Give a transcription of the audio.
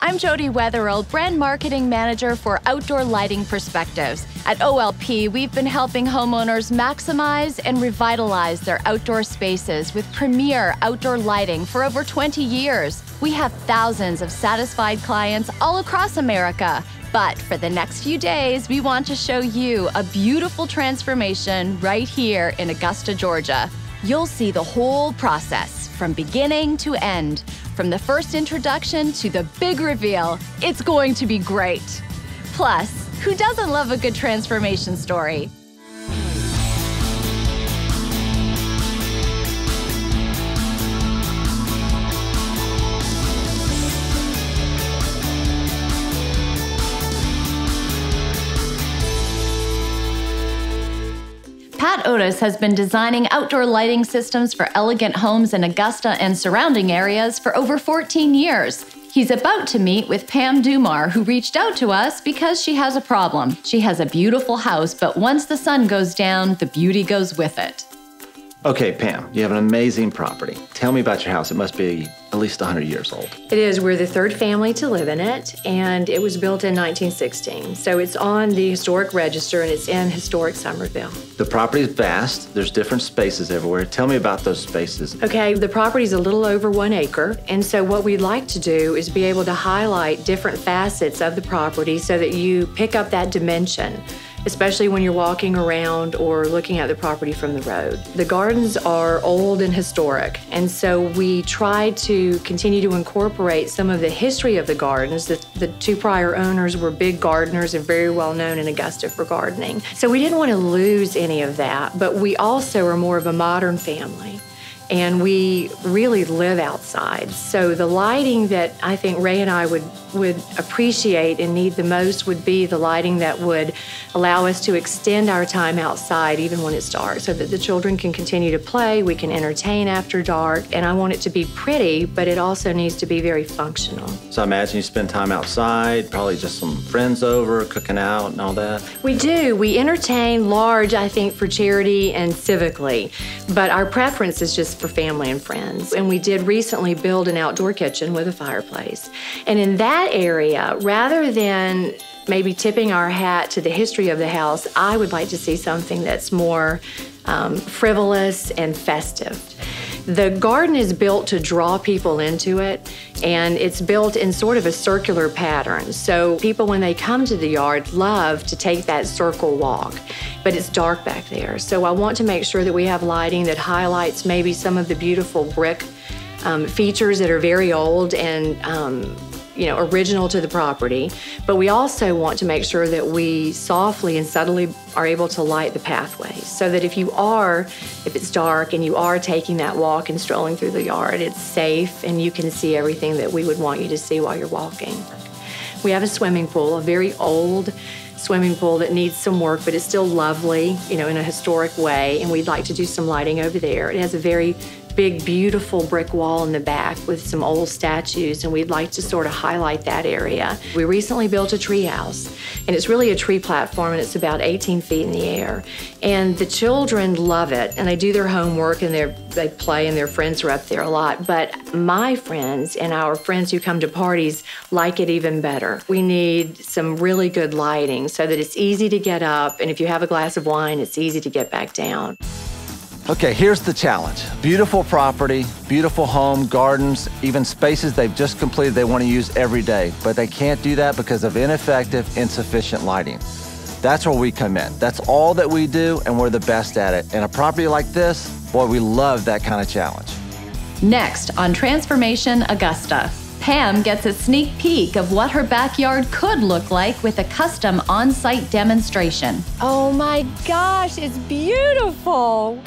I'm Jody Wetherill, Brand Marketing Manager for Outdoor Lighting Perspectives. At OLP, we've been helping homeowners maximize and revitalize their outdoor spaces with premier outdoor lighting for over 20 years. We have thousands of satisfied clients all across America. But for the next few days, we want to show you a beautiful transformation right here in Augusta, Georgia. You'll see the whole process from beginning to end. From the first introduction to the big reveal, it's going to be great. Plus, who doesn't love a good transformation story? Pat Otis has been designing outdoor lighting systems for elegant homes in Augusta and surrounding areas for over 14 years. He's about to meet with Pam Dumar, who reached out to us because she has a problem. She has a beautiful house, but once the sun goes down, the beauty goes with it. Okay, Pam, you have an amazing property. Tell me about your house. It must be at least 100 years old. It is. We're the third family to live in it, and it was built in 1916. So it's on the historic register, and it's in historic Somerville. The property is vast. There's different spaces everywhere. Tell me about those spaces. Okay, the property's a little over 1 acre, and so what we'd like to do is be able to highlight different facets of the property so that you pick up that dimension, especially when you're walking around or looking at the property from the road. The gardens are old and historic, and so we try to continue to incorporate some of the history of the gardens. The two prior owners were big gardeners and very well known in Augusta for gardening. So we didn't want to lose any of that, but we also are more of a modern family, and we really live outside. So the lighting that I think Ray and I would appreciate and need the most would be the lighting that would allow us to extend our time outside even when it's dark, so that the children can continue to play, we can entertain after dark, and I want it to be pretty, but it also needs to be very functional. So I imagine you spend time outside, probably just some friends over, cooking out and all that. We do. We entertain large, I think, for charity and civically, but our preference is just for family and friends. And we did recently build an outdoor kitchen with a fireplace. And in that area, rather than maybe tipping our hat to the history of the house, I would like to see something that's more frivolous and festive. The garden is built to draw people into it, and it's built in sort of a circular pattern. So people, when they come to the yard, love to take that circle walk, but it's dark back there. So I want to make sure that we have lighting that highlights maybe some of the beautiful brick features that are very old and original to the property, but we also want to make sure that we softly and subtly are able to light the pathways so that if it's dark and you are taking that walk and strolling through the yard, it's safe and you can see everything that we would want you to see while you're walking. We have a swimming pool, a very old swimming pool that needs some work, but it's still lovely, in a historic way, and we'd like to do some lighting over there. It has a very big, beautiful brick wall in the back with some old statues, and we'd like to sort of highlight that area. We recently built a tree house, and it's really a tree platform, and it's about 18 feet in the air. And the children love it, and they do their homework, and they play, and their friends are up there a lot. But my friends and our friends who come to parties like it even better. We need some really good lighting so that it's easy to get up, and if you have a glass of wine, it's easy to get back down. Okay, here's the challenge. Beautiful property, beautiful home, gardens, even spaces they've just completed they want to use every day, but they can't do that because of ineffective, insufficient lighting. That's where we come in. That's all that we do, and we're the best at it. And a property like this, boy, we love that kind of challenge. Next on Transformation Augusta, Pam gets a sneak peek of what her backyard could look like with a custom on-site demonstration. Oh my gosh, it's beautiful.